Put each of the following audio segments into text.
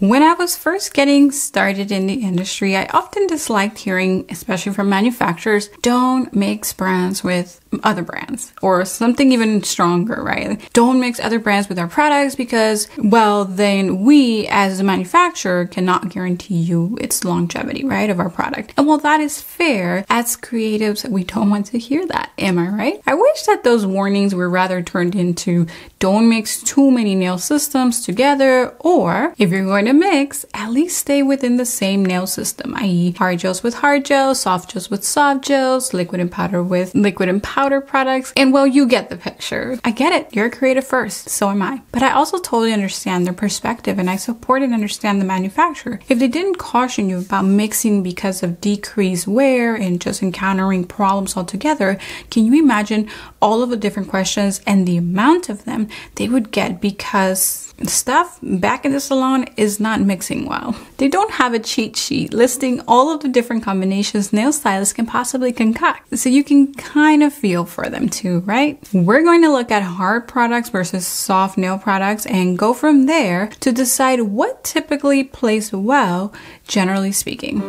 When I was first getting started in the industry, I often disliked hearing, especially from manufacturers, don't mix brands with other brands, or something even stronger, right? Don't mix other brands with our products because, well, then we as a manufacturer cannot guarantee you its longevity, right, of our product. And while that is fair, as creatives, we don't want to hear that. Am I right? I wish that those warnings were rather turned into don't mix too many nail systems together, or if you're going to mix, at least stay within the same nail system, i.e. hard gels with hard gels, soft gels with soft gels, liquid and powder with liquid and powder products. And well, you get the picture. I get it. You're a creative first. So am I. But I also totally understand their perspective, and I support and understand the manufacturer. If they didn't caution you about mixing because of decreased wear and just encountering problems altogether, can you imagine all of the different questions and the amount of them they would get because stuff back in the salon is not mixing well? They don't have a cheat sheet listing all of the different combinations nail stylists can possibly concoct, so you can kind of feel for them too, right? We're going to look at hard products versus soft nail products and go from there to decide what typically plays well, generally speaking.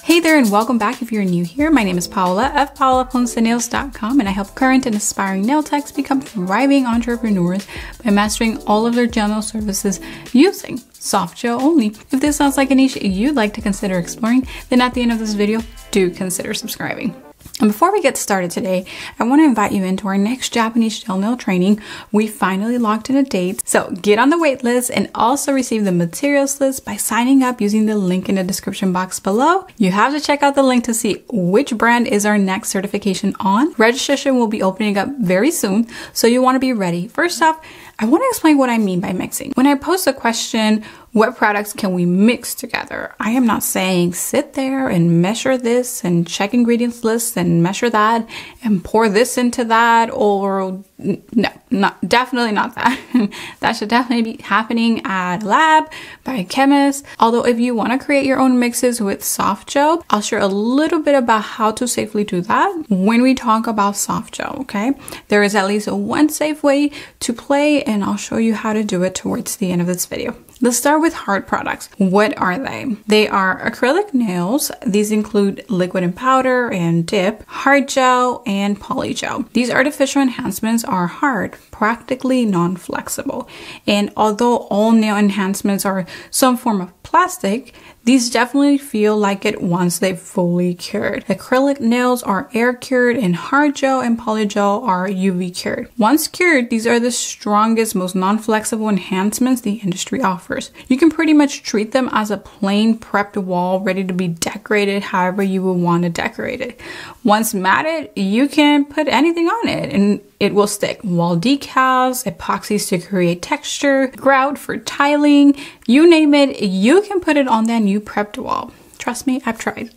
Hey there, and welcome back if you're new here. My name is Paola of PaolaPonceNails.com, and I help current and aspiring nail techs become thriving entrepreneurs by mastering all of their gel nail services using soft gel only. If this sounds like a niche you'd like to consider exploring, then at the end of this video, do consider subscribing. And before we get started today, I want to invite you into our next Japanese gel nail training. We finally locked in a date, so get on the wait list and also receive the materials list by signing up using the link in the description box below. You have to check out the link to see which brand is our next certification on. Registration will be opening up very soon, so you want to be ready. First off, I want to explain what I mean by mixing. When I post a question, what products can we mix together? I am not saying sit there and measure this and check ingredients lists and measure that and pour this into that, or no, definitely not that. That should definitely be happening at a lab by a chemist. Although if you want to create your own mixes with soft gel, I'll share a little bit about how to safely do that when we talk about soft gel, okay? There is at least one safe way to play, and I'll show you how to do it towards the end of this video. Let's start with hard products. What are they? They are acrylic nails. These include liquid and powder and dip, hard gel, and poly gel. These artificial enhancements are hard, practically non-flexible. And although all nail enhancements are some form of plastic, these definitely feel like it once they've fully cured. Acrylic nails are air cured, and hard gel and poly gel are UV cured. Once cured, these are the strongest, most non-flexible enhancements the industry offers. You can pretty much treat them as a plain prepped wall ready to be decorated however you would want to decorate it. Once matted, you can put anything on it and it will stick. Wall decals, epoxies to create texture, grout for tiling, you name it, you can put it on that new prepped wall. Trust me, I've tried.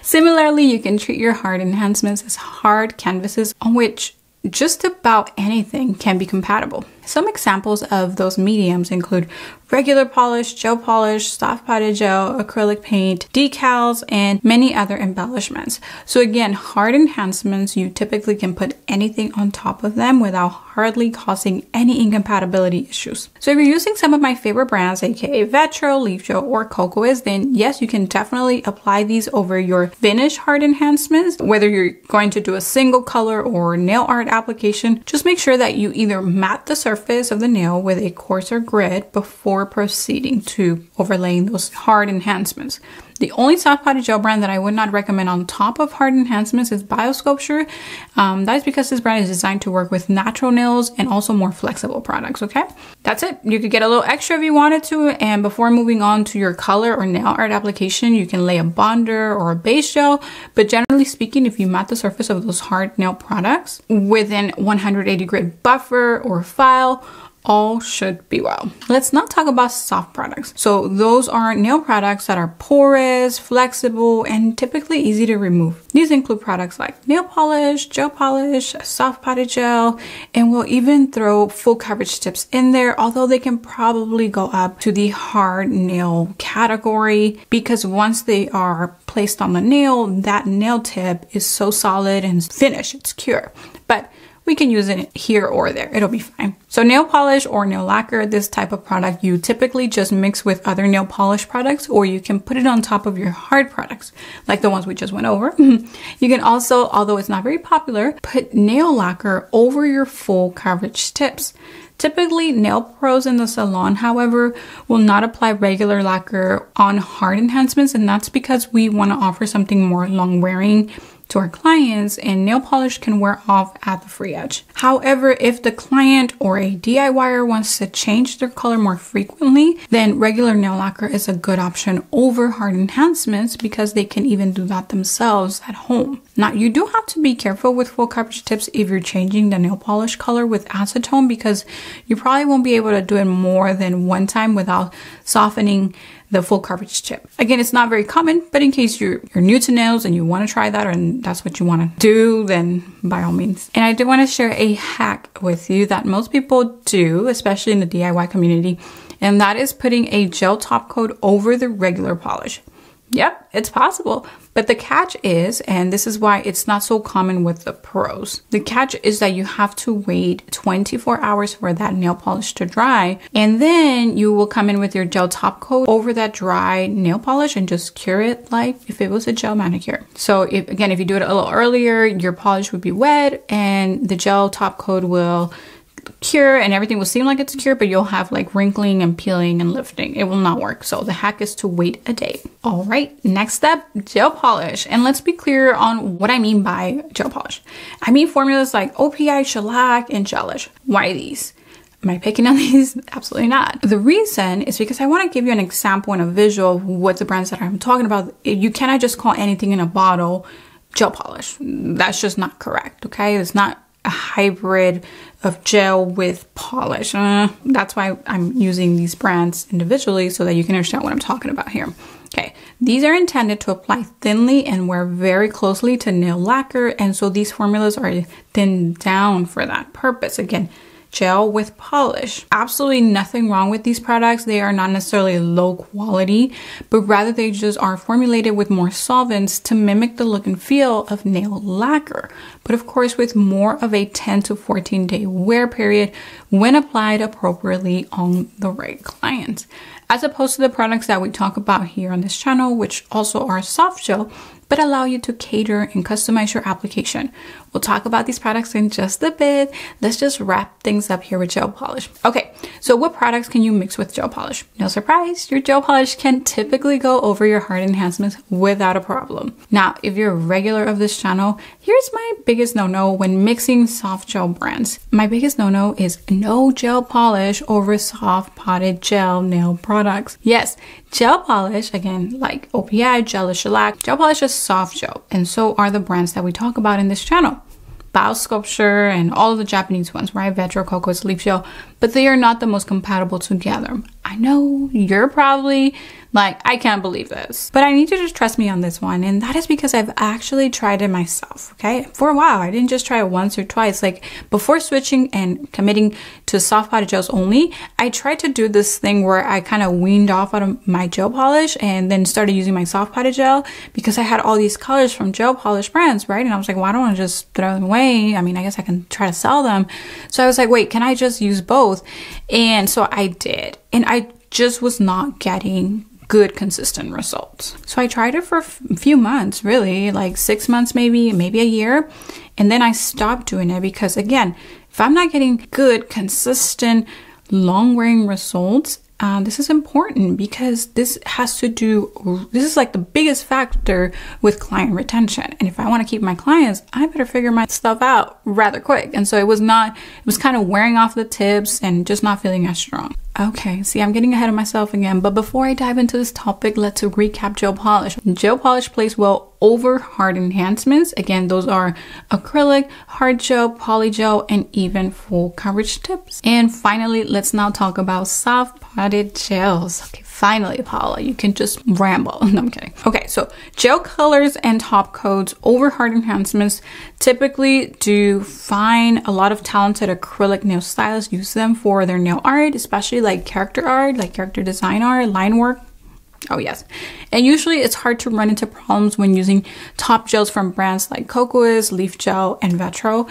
Similarly, you can treat your hard enhancements as hard canvases on which just about anything can be compatible. Some examples of those mediums include regular polish, gel polish, soft potted gel, acrylic paint, decals, and many other embellishments. So again, hard enhancements, you typically can put anything on top of them without hardly causing any incompatibility issues. So if you're using some of my favorite brands, aka Vetro, Leafgel, or Cocoa, then yes, you can definitely apply these over your finished hard enhancements. Whether you're going to do a single color or nail art application, just make sure that you either mat the surface of the nail with a coarser grit before proceeding to overlaying those hard enhancements. The only soft potted gel brand that I would not recommend on top of hard enhancements is Biosculpture. That is because this brand is designed to work with natural nails and also more flexible products, okay? That's it. You could get a little extra if you wanted to, and before moving on to your color or nail art application, you can lay a bonder or a base gel, but generally speaking, if you mat the surface of those hard nail products within 180 grit buffer or file, all should be well. Let's not talk about soft products. So those are nail products that are porous, flexible, and typically easy to remove. These include products like nail polish, gel polish, soft potted gel, and we'll even throw full coverage tips in there, although they can probably go up to the hard nail category because once they are placed on the nail, that nail tip is so solid and finished, it's cured. But we can use it here or there, it'll be fine. So nail polish or nail lacquer, this type of product, you typically just mix with other nail polish products, or you can put it on top of your hard products, like the ones we just went over. You can also, although it's not very popular, put nail lacquer over your full coverage tips. Typically, nail pros in the salon, however, will not apply regular lacquer on hard enhancements, and that's because we want to offer something more long-wearing to our clients, and nail polish can wear off at the free edge. However, if the client or a DIYer wants to change their color more frequently, then regular nail lacquer is a good option over hard enhancements because they can even do that themselves at home. Now, you do have to be careful with full coverage tips if you're changing the nail polish color with acetone, because you probably won't be able to do it more than one time without softening the full coverage tip. Again, it's not very common, but in case you're new to nails and you want to try that, and that's what you want to do, then by all means. And I do want to share a hack with you that most people do, especially in the DIY community, and that is putting a gel top coat over the regular polish. Yep, it's possible. But the catch is, and this is why it's not so common with the pros, the catch is that you have to wait 24 hours for that nail polish to dry. And then you will come in with your gel top coat over that dry nail polish and just cure it like if it was a gel manicure. So if you do it a little earlier, your polish would be wet and the gel top coat will cure and everything will seem like it's cured, but you'll have like wrinkling and peeling and lifting. It will not work. So the hack is to wait a day. All right, next step, gel polish. And let's be clear on what I mean by gel polish. I mean formulas like OPI, shellac, and gelish. Why these? Am I picking on these? Absolutely not. The reason is because I want to give you an example and a visual of what the brands that I'm talking about. You cannot just call anything in a bottle gel polish. That's just not correct, okay? It's not a hybrid of gel with polish. That's why I'm using these brands individually so that you can understand what I'm talking about here. Okay, these are intended to apply thinly and wear very closely to nail lacquer, and so these formulas are thinned down for that purpose. Again, gel with polish. Absolutely nothing wrong with these products. They are not necessarily low quality, but rather they just are formulated with more solvents to mimic the look and feel of nail lacquer, but of course with more of a 10 to 14 day wear period when applied appropriately on the right clients. As opposed to the products that we talk about here on this channel, which also are soft gel, but allow you to cater and customize your application. We'll talk about these products in just a bit. Let's just wrap things up here with gel polish. Okay, so what products can you mix with gel polish? No surprise, your gel polish can typically go over your hard enhancements without a problem. Now, if you're a regular of this channel, here's my biggest no-no when mixing soft gel brands. My biggest no-no is no gel polish over soft potted gel nail products. Yes, gel polish, again, like OPI, gelish, shellac, gel polish is soft gel, and so are the brands that we talk about in this channel. Bao Sculpture and all of the Japanese ones, right? Vetro, Cocos, Leafgel, but they are not the most compatible together. I know you're probably like, I can't believe this, but I need you to trust me on this one. And that is because I've actually tried it myself, okay? For a while, I didn't just try it once or twice. Like before switching and committing to soft potted gels only, I tried to do this thing where I kind of weaned off out of my gel polish and then started using my soft potted gel because I had all these colors from gel polish brands, right? And I was like, well, I don't want to just throw them away. I mean, I guess I can try to sell them. So I was like, wait, can I just use both? And so I did. And I just was not getting good consistent results. So I tried it for a few months, really, like 6 months, maybe a year. And then I stopped doing it because, again, if I'm not getting good, consistent, long-wearing results, this is important because this is like the biggest factor with client retention. And if I want to keep my clients, I better figure my stuff out rather quick. And so it was kind of wearing off the tips and just not feeling as strong. Okay, see, I'm getting ahead of myself again, but before I dive into this topic, let's recap gel polish. Gel polish plays well over hard enhancements. Again, those are acrylic, hard gel, poly gel, and even full coverage tips. And finally, let's now talk about soft potted gels. Okay, finally, Paola, you can just ramble. No, I'm kidding. Okay, so gel colors and top coats over hard enhancements typically do fine. A lot of talented acrylic nail stylists use them for their nail art, especially like character art, like character design art, line work. Oh yes. And usually it's hard to run into problems when using top gels from brands like Cocos, Leafgel, and Vetro.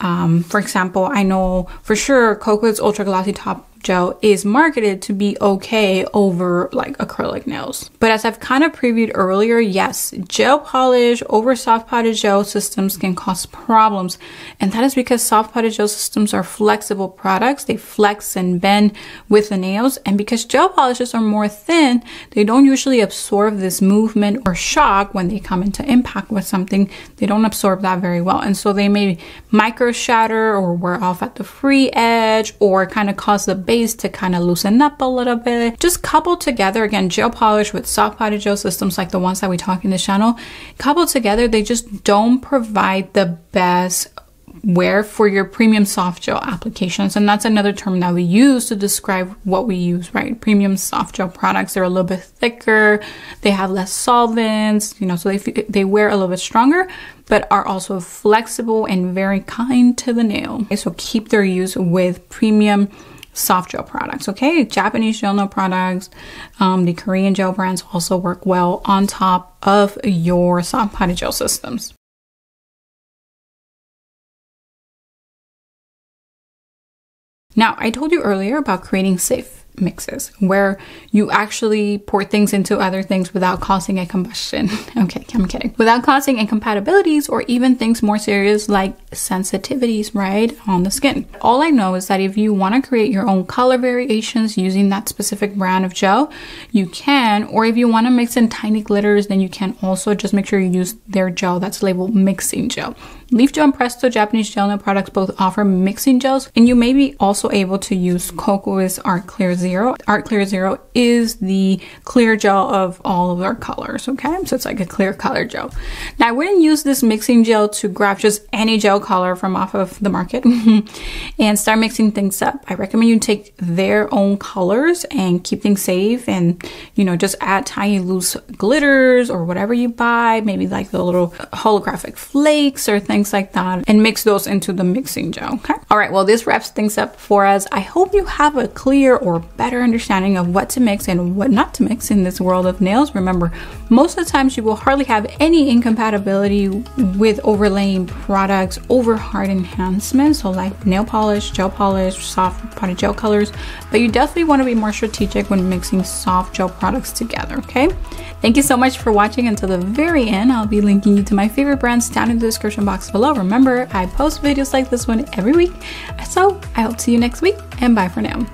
For example, I know for sure Coco's Ultra Glossy Top Gel is marketed to be okay over like acrylic nails. But as I've kind of previewed earlier, yes, gel polish over soft potted gel systems can cause problems. And that is because soft potted gel systems are flexible products. They flex and bend with the nails. And because gel polishes are more thin, they don't usually absorb this movement or shock when they come into impact with something. They don't absorb that very well. And so they may micro shatter or wear off at the free edge or kind of cause the base to kind of loosen up a little bit. Just coupled together, again, gel polish with soft potted gel systems like the ones that we talk in this channel, coupled together, they just don't provide the best wear for your premium soft gel applications. And that's another term that we use to describe what we use, right? Premium soft gel products, they're a little bit thicker, they have less solvents, you know, so they wear a little bit stronger, but are also flexible and very kind to the nail. Okay, so keep their use with premium soft gel products. Okay, Japanese gel nail products, the Korean gel brands also work well on top of your soft potted gel systems. Now, I told you earlier about creating safe mixes where you actually pour things into other things without causing a combustion. Okay, I'm kidding. Without causing incompatibilities or even things more serious like sensitivities, right, on the skin. All I know is that if you want to create your own color variations using that specific brand of gel, you can, or if you want to mix in tiny glitters, then you can also just make sure you use their gel that's labeled mixing gel. Leafgel and Presto Japanese gel nail products both offer mixing gels, and you may be also able to use Coco's Art Clear Zero. Art Clear Zero is the clear gel of all of their colors, okay? So it's like a clear color gel. Now, I wouldn't use this mixing gel to grab just any gel color from off of the market and start mixing things up. I recommend you take their own colors and keep things safe and, you know, just add tiny loose glitters or whatever you buy, maybe like the little holographic flakes or things like that, and mix those into the mixing gel. Okay. All right. Well, this wraps things up for us. I hope you have a clear or better understanding of what to mix and what not to mix in this world of nails. Remember, most of the times you will hardly have any incompatibility with overlaying products over hard enhancements, so like nail polish, gel polish, soft potted gel colors, but you definitely want to be more strategic when mixing soft gel products together. Okay. Thank you so much for watching until the very end. I'll be linking you to my favorite brands down in the description box below. Remember, I post videos like this one every week. So I hope to see you next week, and bye for now.